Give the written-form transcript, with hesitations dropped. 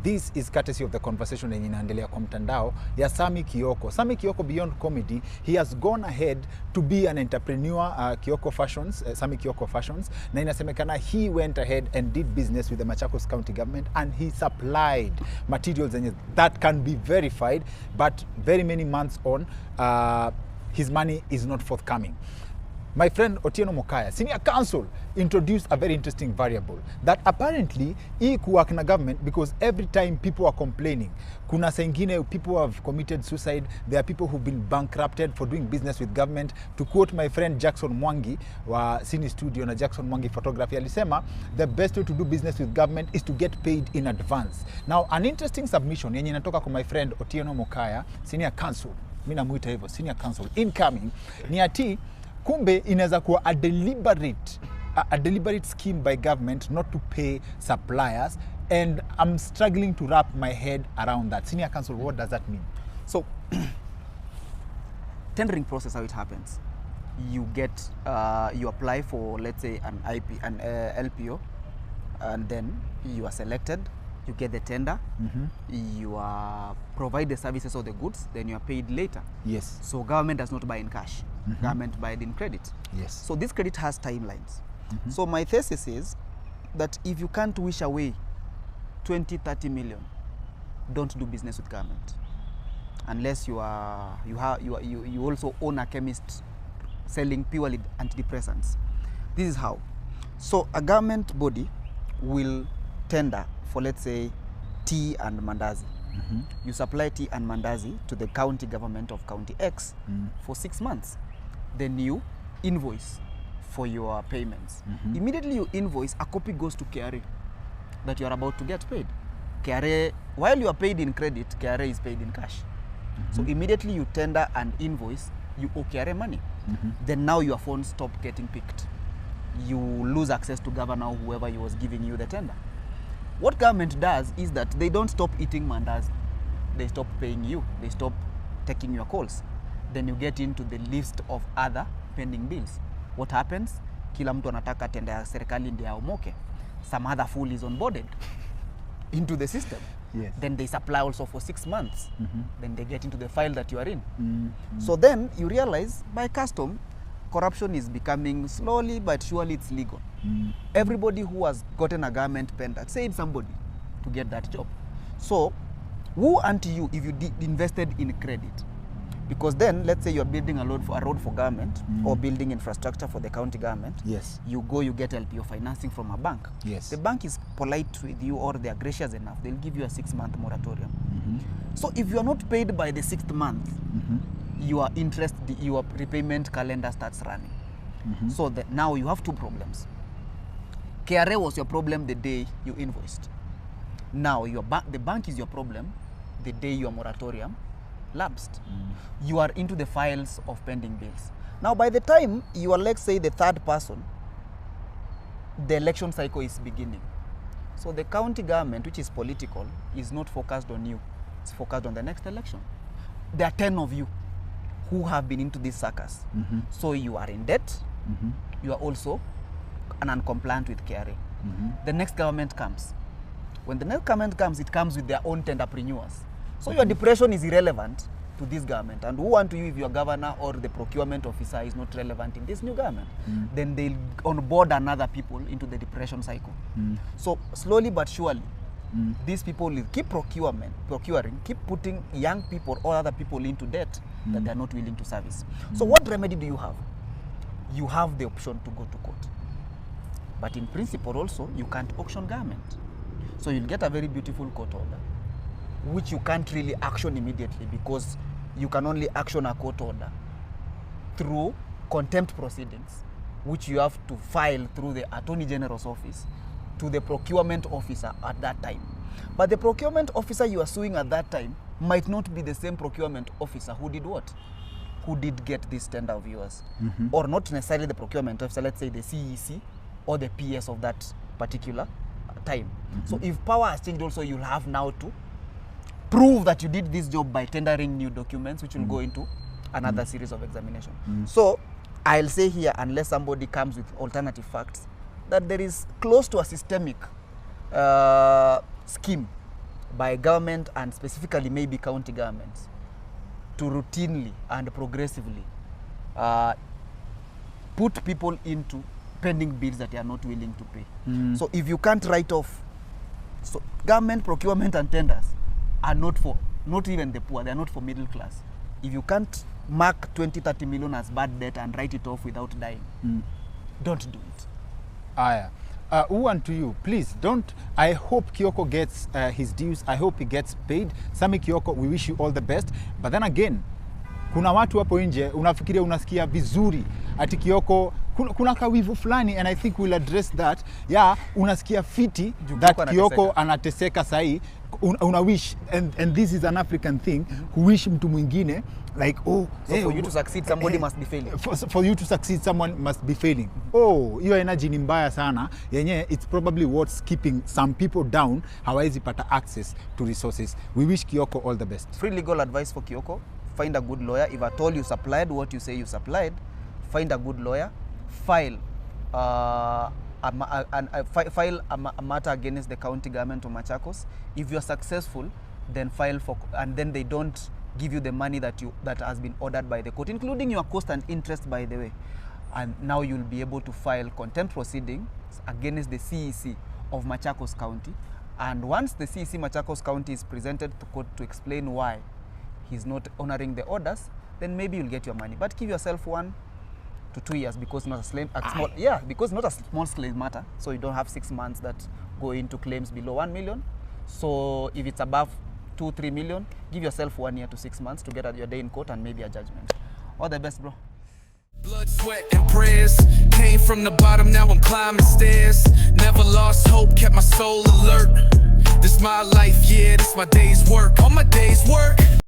this is courtesy of the conversation yenye inaendelea kwa mtandao ya Sammy Kioko. Sammy Kioko, beyond comedy, he has gone ahead to be an entrepreneur, Kioko Fashions, Sammy Kioko Fashions, na inasemekana he went ahead and did business with the Machakos County government, and he supplied materials that can be verified, but very many months on, his money is not forthcoming. My friend Otieno Mokaya, senior counsel, introduced a very interesting variable that apparently hii kuwork na government, because every time people are complaining, kuna sengine people have committed suicide, there are people who've been bankrupted for doing business with government. To quote my friend Jackson Mwangi wa Cine Studio na Jackson Mwangi Photography, alisema the best way to do business with government is to get paid in advance. Now, an interesting submission yenye inatoka kwa my friend Otieno Mokaya, senior counsel, mimi namuita hivyo, senior counsel incoming, ni ati kumbe inaweza kuwa a deliberate scheme by government not to pay suppliers, and I'm struggling to wrap my head around that. Senior counsel, what does that mean? So, tendering process, how it happens, you get, you apply for, let's say, an LPO, and then you are selected, you get the tender, you are provide the services or the goods, then you are paid later. Yes. So government does not buy in cash. Government buy it in credit. Yes. So this credit has timelines. So my thesis is that if you can't wish away 20-30 million, don't do business with government, unless you also own a chemist selling purely antidepressants. This is how. So a government body will tender for, let's say, tea and mandazi. You supply tea and mandazi to the county government of county X for 6 months. Then you invoice for your payments. Immediately you invoice, a copy goes to KRA that you are about to get paid. KRA, while you are paid in credit, KRA is paid in cash. So immediately you tender and invoice, you owe KRA money. Then now your phone stop getting picked. You lose access to governor or whoever was giving you the tender. What government does is that they don't stop eating mandazi. They stop paying you. They stop taking your calls. Then you get into the list of other pending bills. What happens? Kila mtu anataka tenda ya serikali ndio aomoke. Some other fool is onboarded into the system. Yes. Then they supply also for 6 months. Then they get into the file that you are in. So then you realize by custom, corruption is becoming slowly but surely it's legal. Everybody who has gotten a government tender paid somebody to get that job. So who unto you if you invested in credit? Because then, let's say you're building a road for government or building infrastructure for the county government. Yes. You get LPO financing from a bank. Yes. The bank is polite with you, or they are gracious enough. They'll give you a 6-month moratorium. So if you are not paid by the 6th month, your repayment calendar starts running. So that now you have 2 problems. KRA was your problem the day you invoiced. Now the bank is your problem the day your moratorium lapsed. You are into the files of pending bills. Now by the time you are, let's say, the 3rd person, the election cycle is beginning. So the county government, which is political, is not focused on you. It's focused on the next election. There are 10 of you who have been into this circus. So you are in debt. You are also non-compliant with KRA. The next government comes. When the next government comes, it comes with their own tenderpreneurs. So your depression is irrelevant to this government. And who unto you if your governor or the procurement officer is not relevant in this new government? Then they'll onboard another people into the depression cycle. So slowly but surely, these people will keep procuring, keep putting young people or other people into debt that they're not willing to service. So what remedy do you have? You have the option to go to court. But in principle also, you can't auction government. So you'll get a very beautiful court order, which you can't really action immediately, because you can only action a court order through contempt proceedings, which you have to file through the Attorney General's office to the procurement officer at that time. But the procurement officer you are suing at that time might not be the same procurement officer who did what? Who did get this tender of yours. Or not necessarily the procurement officer, let's say the CEC or the PS of that particular time. So if power has changed also, you'll have now to prove that you did this job by tendering new documents, which will go into another series of examination. So I'll say here, unless somebody comes with alternative facts, that there is close to a systemic scheme by government and specifically maybe county governments to routinely and progressively put people into pending bills that they are not willing to pay. So if you can't write off, so government procurement and tenders are not for, not even the poor, they are not for middle class. If you can't mark 20-30 million as bad debt and write it off without dying, don't do it. Aya. Uwan, to you, please don't. I hope Kioko gets his dues. I hope he gets paid. Sammy Kioko, we wish you all the best. But then again, kuna watu hapo nje unafikiria unasikia vizuri ati Kioko kuna kawivu fulani, and I think we'll address that. Yeah, unasikia fiti that Kioko anateseka sahi. Una wish, and this is an African thing, wish mtu mwingine like, oh, so hey, for you to succeed somebody must be failing. For you to succeed someone must be failing. Oh, hiyo energy ni mbaya sana yenye, it's probably what's keeping some people down, hawezi pata access to resources. We wish Kioko all the best. Free legal advice for Kioko: find a good lawyer. If at all you supplied what you say you supplied, find a good lawyer, file file a matter against the county government of Machakos. If you are successful, then file for, and then they don't give you the money that has been ordered by the court, including your cost and interest, by the way. And now you'll be able to file contempt proceedings against the CEC of Machakos County. And once the CEC Machakos County is presented to court to explain why he's not honoring the orders, then maybe you'll get your money. But give yourself 1 to 2 years, because not a small, because not a small claim matter. So you don't have 6 months that go into claims below 1 million. So if it's above 2-3 million, give yourself 1 year to 6 months to get your day in court and maybe a judgment. All the best, bro. Blood, sweat, and prayers. Came from the bottom, now I'm climbing stairs. Never lost hope, kept my soul alert. This my life, yeah, this my day's work. On my day